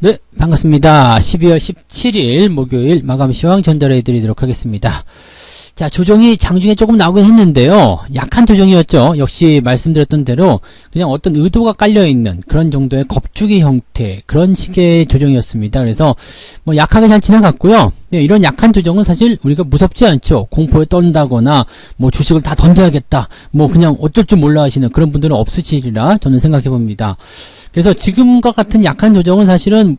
네, 반갑습니다. 12월 17일 목요일 마감 시황 전달해 드리도록 하겠습니다. 자, 조정이 장중에 조금 나오긴 했는데요. 약한 조정이었죠. 역시 말씀드렸던 대로 그냥 어떤 의도가 깔려있는 그런 정도의 겁주기 형태, 그런 식의 조정이었습니다. 그래서 뭐 약하게 잘 지나갔고요. 네, 이런 약한 조정은 사실 우리가 무섭지 않죠. 공포에 떤다거나 뭐 주식을 다 던져야겠다, 뭐 그냥 어쩔 줄 몰라 하시는 그런 분들은 없으시리라 저는 생각해 봅니다. 그래서 지금과 같은 약한 조정은 사실은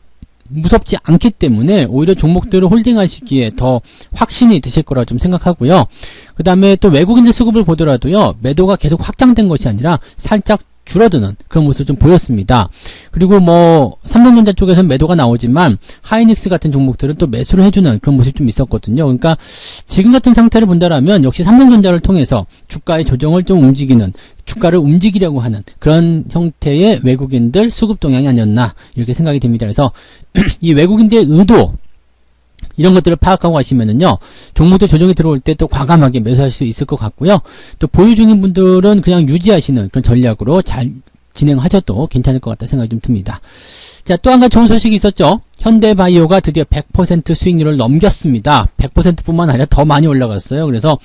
무섭지 않기 때문에 오히려 종목들을 홀딩하시기에 더 확신이 드실 거라 좀 생각하고요. 그 다음에 또 외국인들 수급을 보더라도요, 매도가 계속 확장된 것이 아니라 살짝 줄어드는 그런 모습을 좀 보였습니다. 그리고 뭐 삼성전자 쪽에서는 매도가 나오지만 하이닉스 같은 종목들은 또 매수를 해주는 그런 모습이 좀 있었거든요. 그러니까 지금 같은 상태를 본다라면 역시 삼성전자를 통해서 주가의 조정을 좀 움직이는, 주가를 움직이려고 하는 그런 형태의 외국인들 수급 동향이 아니었나 이렇게 생각이 됩니다. 그래서 이 외국인들의 의도, 이런 것들을 파악하고 가시면은요, 종목도 조정이 들어올 때 또 과감하게 매수할 수 있을 것 같고요. 또 보유 중인 분들은 그냥 유지하시는 그런 전략으로 잘 진행하셔도 괜찮을 것 같다 생각이 좀 듭니다. 자, 또 한 가지 좋은 소식이 있었죠. 현대바이오가 드디어 100% 수익률을 넘겼습니다. 100% 뿐만 아니라 더 많이 올라갔어요. 그래서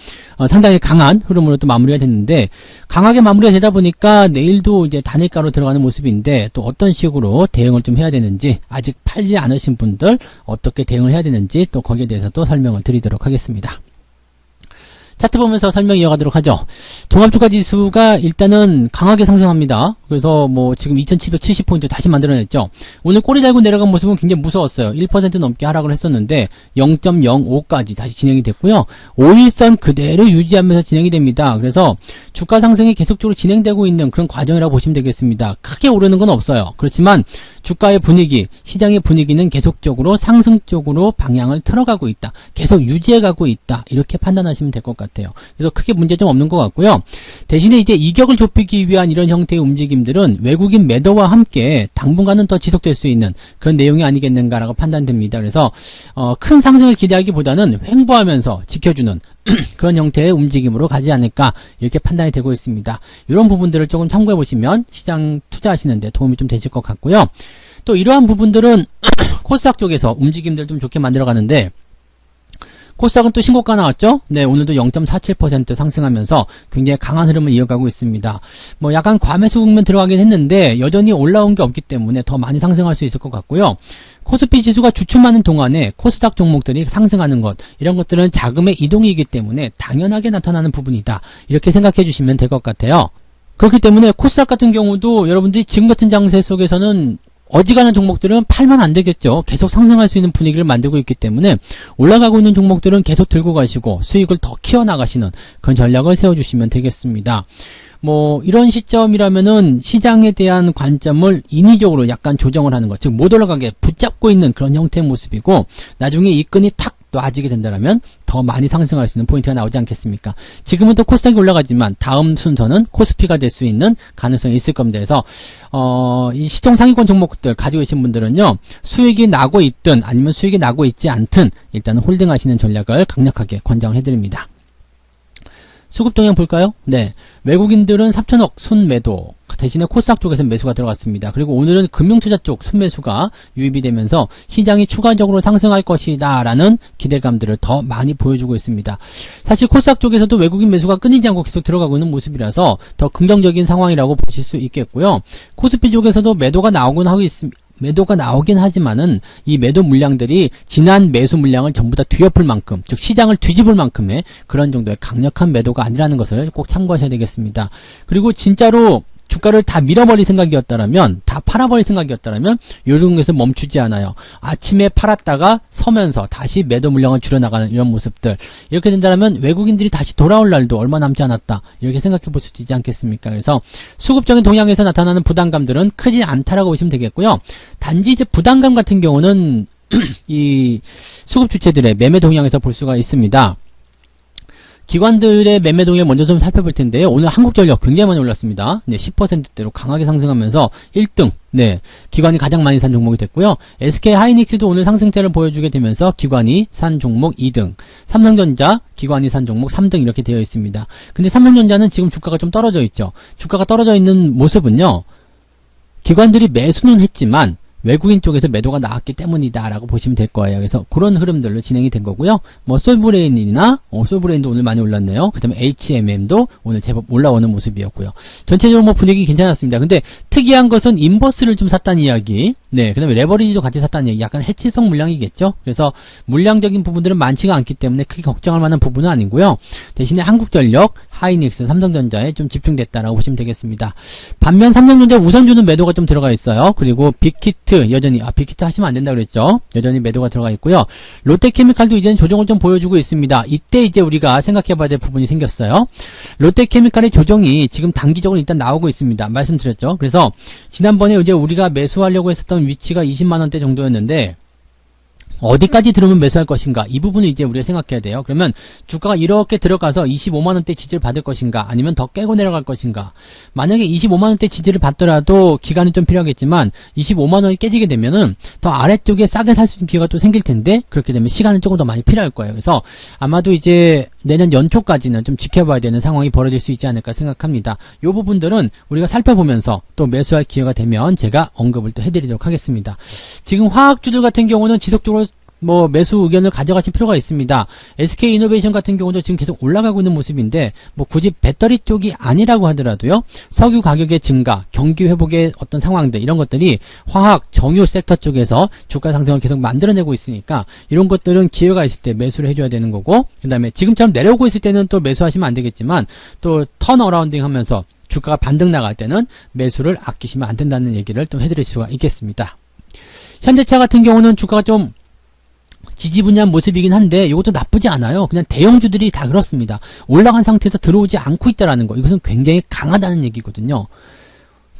상당히 강한 흐름으로 또 마무리가 됐는데, 강하게 마무리가 되다 보니까 내일도 이제 단일가로 들어가는 모습인데, 또 어떤 식으로 대응을 좀 해야 되는지, 아직 팔지 않으신 분들 어떻게 대응을 해야 되는지 또 거기에 대해서도 설명을 드리도록 하겠습니다. 차트 보면서 설명 이어가도록 하죠. 종합주가지수가 일단은 강하게 상승합니다. 그래서 뭐 지금 2770포인트 다시 만들어냈죠. 오늘 꼬리 달고 내려간 모습은 굉장히 무서웠어요. 1% 넘게 하락을 했었는데 0.05까지 다시 진행이 됐고요. 5일선 그대로 유지하면서 진행이 됩니다. 그래서 주가 상승이 계속적으로 진행되고 있는 그런 과정이라고 보시면 되겠습니다. 크게 오르는 건 없어요. 그렇지만 주가의 분위기, 시장의 분위기는 계속적으로 상승 쪽으로 방향을 틀어가고 있다, 계속 유지해가고 있다, 이렇게 판단하시면 될 것 같아요. 그래서 크게 문제점 없는 것 같고요. 대신에 이제 이격을 좁히기 위한 이런 형태의 움직임들은 외국인 매도와 함께 당분간은 더 지속될 수 있는 그런 내용이 아니겠는가라고 판단됩니다. 그래서 큰 상승을 기대하기보다는 횡보하면서 지켜주는 그런 형태의 움직임으로 가지 않을까 이렇게 판단이 되고 있습니다. 이런 부분들을 조금 참고해 보시면 시장 투자하시는데 도움이 좀 되실 것 같고요. 또 이러한 부분들은 코스닥 쪽에서 움직임들 좀 좋게 만들어 가는데, 코스닥은 또 신고가 나왔죠? 네, 오늘도 0.47% 상승하면서 굉장히 강한 흐름을 이어가고 있습니다. 뭐 약간 과매수 국면 들어가긴 했는데 여전히 올라온 게 없기 때문에 더 많이 상승할 수 있을 것 같고요. 코스피 지수가 주춤하는 동안에 코스닥 종목들이 상승하는 것, 이런 것들은 자금의 이동이기 때문에 당연하게 나타나는 부분이다, 이렇게 생각해 주시면 될 것 같아요. 그렇기 때문에 코스닥 같은 경우도 여러분들이 지금 같은 장세 속에서는 어지간한 종목들은 팔면 안 되겠죠. 계속 상승할 수 있는 분위기를 만들고 있기 때문에 올라가고 있는 종목들은 계속 들고 가시고 수익을 더 키워나가시는 그런 전략을 세워주시면 되겠습니다. 뭐 이런 시점이라면은 시장에 대한 관점을 인위적으로 약간 조정을 하는 것, 즉 못 올라가게 붙잡고 있는 그런 형태의 모습이고, 나중에 이 끈이 탁 놔지게 된다면 더 많이 상승할 수 있는 포인트가 나오지 않겠습니까? 지금은 또 코스닥이 올라가지만 다음 순서는 코스피가 될 수 있는 가능성이 있을 겁니다. 그래서 이 시총 상위권 종목들 가지고 계신 분들은요, 수익이 나고 있든 아니면 수익이 나고 있지 않든 일단은 홀딩하시는 전략을 강력하게 권장을 해드립니다. 수급 동향 볼까요? 네, 외국인들은 3천억 순매도, 대신에 코스닥 쪽에서 매수가 들어갔습니다. 그리고 오늘은 금융투자 쪽 순매수가 유입이 되면서 시장이 추가적으로 상승할 것이다 라는 기대감들을 더 많이 보여주고 있습니다. 사실 코스닥 쪽에서도 외국인 매수가 끊이지 않고 계속 들어가고 있는 모습이라서 더 긍정적인 상황이라고 보실 수 있겠고요. 코스피 쪽에서도 매도가 나오긴 하지만은 이 매도 물량들이 지난 매수 물량을 전부 다 뒤엎을 만큼, 즉 시장을 뒤집을 만큼의 그런 정도의 강력한 매도가 아니라는 것을 꼭 참고하셔야 되겠습니다. 그리고 진짜로 주가를 다 밀어버릴 생각이었다라면, 다 팔아버릴 생각이었다라면 요정도에서 멈추지 않아요. 아침에 팔았다가 서면서 다시 매도 물량을 줄여나가는 이런 모습들, 이렇게 된다면 외국인들이 다시 돌아올 날도 얼마 남지 않았다, 이렇게 생각해 볼 수 있지 않겠습니까? 그래서 수급적인 동향에서 나타나는 부담감들은 크지 않다라고 보시면 되겠고요. 단지 이제 부담감 같은 경우는 이 수급 주체들의 매매 동향에서 볼 수가 있습니다. 기관들의 매매 동향 먼저 좀 살펴볼 텐데요. 오늘 한국전력 굉장히 많이 올랐습니다. 네, 10%대로 강하게 상승하면서 1등, 네, 기관이 가장 많이 산 종목이 됐고요. SK 하이닉스도 오늘 상승세를 보여주게 되면서 기관이 산 종목 2등, 삼성전자 기관이 산 종목 3등 이렇게 되어 있습니다. 근데 삼성전자는 지금 주가가 좀 떨어져 있죠. 주가가 떨어져 있는 모습은요, 기관들이 매수는 했지만 외국인 쪽에서 매도가 나왔기 때문이다라고 보시면 될 거예요. 그래서 그런 흐름들로 진행이 된 거고요. 뭐 솔브레인이나 솔브레인도 오늘 많이 올랐네요. 그다음에 HMM도 오늘 제법 올라오는 모습이었고요. 전체적으로 뭐 분위기 괜찮았습니다. 근데 특이한 것은 인버스를 좀 샀다는 이야기. 네, 그다음에 레버리지도 같이 샀다는 얘기. 약간 해치성 물량이겠죠. 그래서 물량적인 부분들은 많지가 않기 때문에 크게 걱정할 만한 부분은 아니고요. 대신에 한국전력, 하이닉스, 삼성전자에 좀 집중됐다라고 보시면 되겠습니다. 반면 삼성전자 우선주는 매도가 좀 들어가 있어요. 그리고 빅히트 여전히 빅히트 하시면 안 된다 그랬죠. 여전히 매도가 들어가 있고요. 롯데케미칼도 이제는 조정을 좀 보여주고 있습니다. 이때 이제 우리가 생각해봐야 될 부분이 생겼어요. 롯데케미칼의 조정이 지금 단기적으로 일단 나오고 있습니다. 말씀드렸죠. 그래서 지난번에 이제 우리가 매수하려고 했었던 위치가 20만원대 정도였는데 어디까지 들어오면 매수할 것인가, 이 부분을 이제 우리가 생각해야 돼요. 그러면 주가가 이렇게 들어가서 25만원대 지지를 받을 것인가, 아니면 더 깨고 내려갈 것인가. 만약에 25만원대 지지를 받더라도 기간은 좀 필요하겠지만 25만원이 깨지게 되면은 더 아래쪽에 싸게 살 수 있는 기회가 또 생길 텐데, 그렇게 되면 시간은 조금 더 많이 필요할 거예요. 그래서 아마도 이제 내년 연초까지는 좀 지켜봐야 되는 상황이 벌어질 수 있지 않을까 생각합니다. 이 부분들은 우리가 살펴보면서 또 매수할 기회가 되면 제가 언급을 또 해드리도록 하겠습니다. 지금 화학주들 같은 경우는 지속적으로 뭐 매수 의견을 가져가실 필요가 있습니다. SK이노베이션 같은 경우도 지금 계속 올라가고 있는 모습인데, 뭐 굳이 배터리 쪽이 아니라고 하더라도요, 석유 가격의 증가, 경기 회복의 어떤 상황들, 이런 것들이 화학, 정유 섹터 쪽에서 주가 상승을 계속 만들어내고 있으니까 이런 것들은 기회가 있을 때 매수를 해줘야 되는 거고, 그 다음에 지금처럼 내려오고 있을 때는 또 매수하시면 안 되겠지만, 또 턴어라운딩 하면서 주가가 반등 나갈 때는 매수를 아끼시면 안 된다는 얘기를 또 해드릴 수가 있겠습니다. 현대차 같은 경우는 주가가 좀 지지분야한 모습이긴 한데 이것도 나쁘지 않아요. 그냥 대형주들이 다 그렇습니다. 올라간 상태에서 들어오지 않고 있다라는 거, 이것은 굉장히 강하다는 얘기거든요.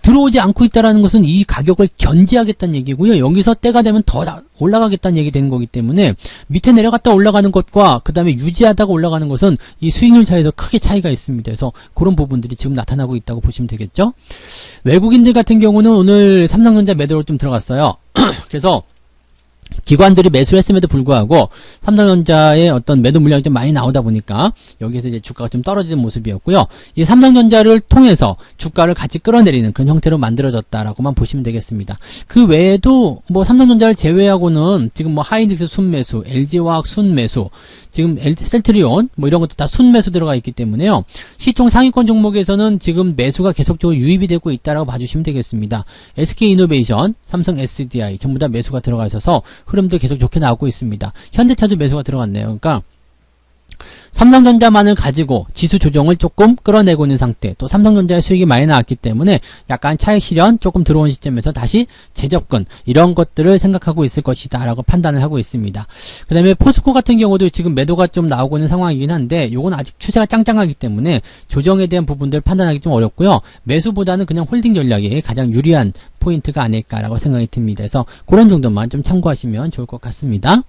들어오지 않고 있다라는 것은 이 가격을 견제하겠다는 얘기고요. 여기서 때가 되면 더 올라가겠다는 얘기 되는 거기 때문에 밑에 내려갔다 올라가는 것과 그 다음에 유지하다가 올라가는 것은 이 수익률 차이에서 크게 차이가 있습니다. 그래서 그런 부분들이 지금 나타나고 있다고 보시면 되겠죠. 외국인들 같은 경우는 오늘 삼성전자 매도로 좀 들어갔어요. 그래서 기관들이 매수를 했음에도 불구하고 삼성전자의 어떤 매도 물량이 좀 많이 나오다 보니까 여기에서 이제 주가가 좀 떨어지는 모습이었고요. 이 삼성전자를 통해서 주가를 같이 끌어내리는 그런 형태로 만들어졌다라고만 보시면 되겠습니다. 그 외에도 뭐 삼성전자를 제외하고는 지금 뭐 하이닉스 순매수, LG화학 순매수, 지금 셀트리온 뭐 이런 것도 다 순매수 들어가 있기 때문에요. 시총 상위권 종목에서는 지금 매수가 계속적으로 유입이 되고 있다라고 봐주시면 되겠습니다. SK이노베이션, 삼성 SDI 전부 다 매수가 들어가 있어서 흐름도 계속 좋게 나오고 있습니다. 현대차도 매수가 들어갔네요. 그러니까 삼성전자만을 가지고 지수 조정을 조금 끌어내고 있는 상태, 또 삼성전자의 수익이 많이 나왔기 때문에 약간 차익 실현 조금 들어온 시점에서 다시 재접근, 이런 것들을 생각하고 있을 것이다 라고 판단을 하고 있습니다. 그 다음에 포스코 같은 경우도 지금 매도가 좀 나오고 있는 상황이긴 한데 요건 아직 추세가 짱짱하기 때문에 조정에 대한 부분들을 판단하기 좀 어렵고요. 매수보다는 그냥 홀딩 전략이 가장 유리한 포인트가 아닐까라고 생각이 듭니다. 그래서 그런 정도만 좀 참고하시면 좋을 것 같습니다.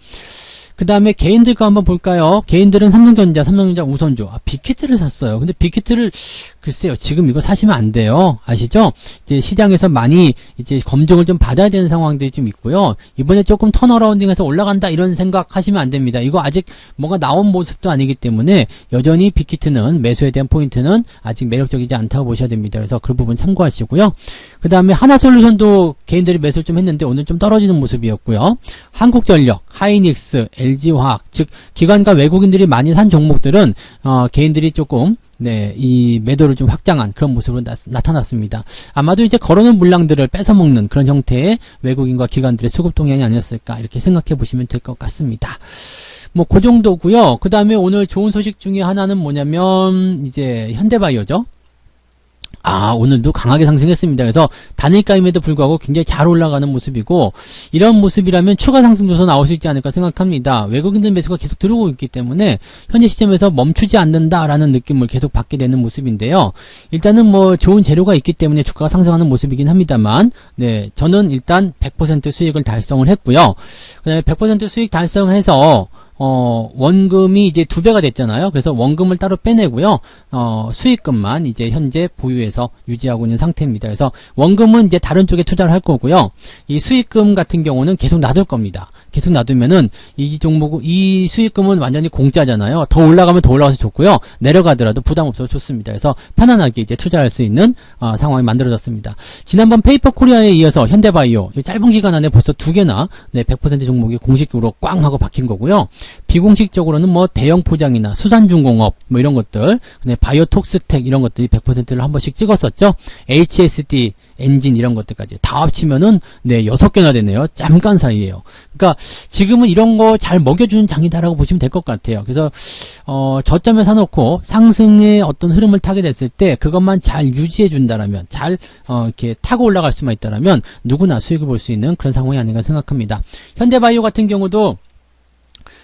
그 다음에 개인들 거 한번 볼까요? 개인들은 삼성전자 우선주, 빅히트를 샀어요. 근데 빅히트를, 글쎄요, 지금 이거 사시면 안 돼요. 아시죠? 이제 시장에서 많이 이제 검증을 좀 받아야 되는 상황들이 좀 있고요. 이번에 조금 턴어라운딩해서 올라간다 이런 생각 하시면 안 됩니다. 이거 아직 뭐가 나온 모습도 아니기 때문에 여전히 빅히트는 매수에 대한 포인트는 아직 매력적이지 않다고 보셔야 됩니다. 그래서 그 부분 참고하시고요. 그 다음에 하나솔루션도 개인들이 매수를 좀 했는데 오늘 좀 떨어지는 모습이었고요. 한국전력, 하이닉스, LG화학, 즉 기관과 외국인들이 많이 산 종목들은 개인들이 조금 이 매도를 좀 확장한 그런 모습으로 나타났습니다. 아마도 이제 걸어놓은 물량들을 뺏어먹는 그런 형태의 외국인과 기관들의 수급 동향이 아니었을까 이렇게 생각해 보시면 될 것 같습니다. 뭐 그 정도고요. 그 다음에 오늘 좋은 소식 중에 하나는 뭐냐면 이제 현대바이오죠. 오늘도 강하게 상승했습니다. 그래서 단일가임에도 불구하고 굉장히 잘 올라가는 모습이고, 이런 모습이라면 추가 상승조서 나올 수 있지 않을까 생각합니다. 외국인들 매수가 계속 들어오고 있기 때문에 현재 시점에서 멈추지 않는다라는 느낌을 계속 받게 되는 모습인데요. 일단은 뭐 좋은 재료가 있기 때문에 주가가 상승하는 모습이긴 합니다만, 저는 일단 100% 수익을 달성을 했고요. 그 다음에 100% 수익 달성해서 원금이 이제 2배가 됐잖아요. 그래서 원금을 따로 빼내고요. 수익금만 이제 현재 보유해서 유지하고 있는 상태입니다. 그래서 원금은 이제 다른 쪽에 투자를 할 거고요. 이 수익금 같은 경우는 계속 놔둘 겁니다. 계속 놔두면은 이 종목, 이 수익금은 완전히 공짜잖아요. 더 올라가면 더 올라가서 좋고요. 내려가더라도 부담 없어서 좋습니다. 그래서 편안하게 이제 투자할 수 있는 상황이 만들어졌습니다. 지난번 페이퍼 코리아에 이어서 현대바이오 짧은 기간 안에 벌써 2개나 100% 종목이 공식적으로 꽝 하고 박힌 거고요. 비공식적으로는 뭐 대형 포장이나 수산중공업 뭐 이런 것들, 바이오톡스텍 이런 것들이 100%를 한 번씩 찍었었죠. HSD 엔진 이런 것들까지 다 합치면은 6개나 되네요. 잠깐 사이에요. 그러니까 지금은 이런 거 잘 먹여주는 장이다라고 보시면 될 것 같아요. 그래서 저점에 사놓고 상승의 어떤 흐름을 타게 됐을 때 그것만 잘 유지해 준다라면, 잘 이렇게 타고 올라갈 수만 있다라면 누구나 수익을 볼 수 있는 그런 상황이 아닌가 생각합니다. 현대바이오 같은 경우도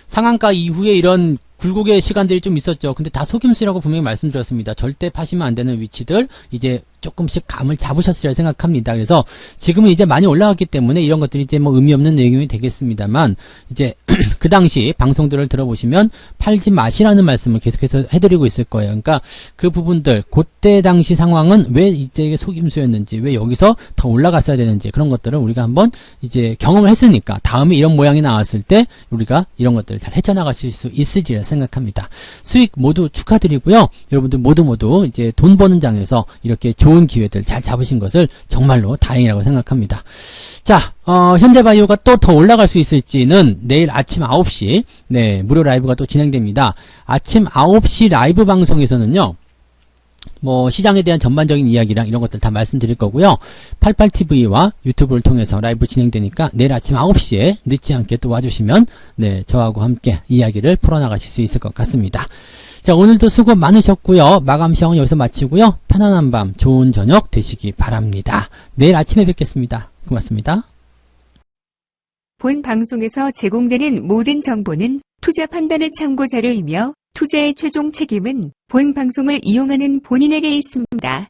상한가 이후에 이런 굴곡의 시간들이 좀 있었죠. 근데 다 속임수라고 분명히 말씀드렸습니다. 절대 파시면 안 되는 위치들 이제 조금씩 감을 잡으셨으리라 생각합니다. 그래서 지금은 이제 많이 올라갔기 때문에 이런 것들이 이제 뭐 의미 없는 내용이 되겠습니다만, 이제 그 당시 방송들을 들어보시면 팔지 마시라는 말씀을 계속해서 해드리고 있을 거예요. 그러니까 그 부분들, 그때 당시 상황은 왜 이제 속임수였는지, 왜 여기서 더 올라갔어야 되는지, 그런 것들을 우리가 한번 이제 경험을 했으니까 다음에 이런 모양이 나왔을 때 우리가 이런 것들을 잘 헤쳐나가실 수 있으리라 생각합니다. 수익 모두 축하드리고요. 여러분들 모두 이제 돈 버는 장에서 이렇게 좋은 기회들 잘 잡으신 것을 정말로 다행이라고 생각합니다. 자, 현대바이오가 또 더 올라갈 수 있을지는 내일 아침 9시 무료 라이브가 또 진행됩니다. 아침 9시 라이브 방송에서는요, 뭐 시장에 대한 전반적인 이야기랑 이런 것들 다 말씀드릴 거고요. 88TV와 유튜브를 통해서 라이브 진행되니까 내일 아침 9시에 늦지 않게 또 와주시면 저하고 함께 이야기를 풀어나가실 수 있을 것 같습니다. 자, 오늘도 수고 많으셨고요. 마감 시험은 여기서 마치고요. 편안한 밤, 좋은 저녁 되시기 바랍니다. 내일 아침에 뵙겠습니다. 고맙습니다. 본 방송에서 제공되는 모든 정보는 투자 판단의 참고 자료이며 투자의 최종 책임은 본 방송을 이용하는 본인에게 있습니다.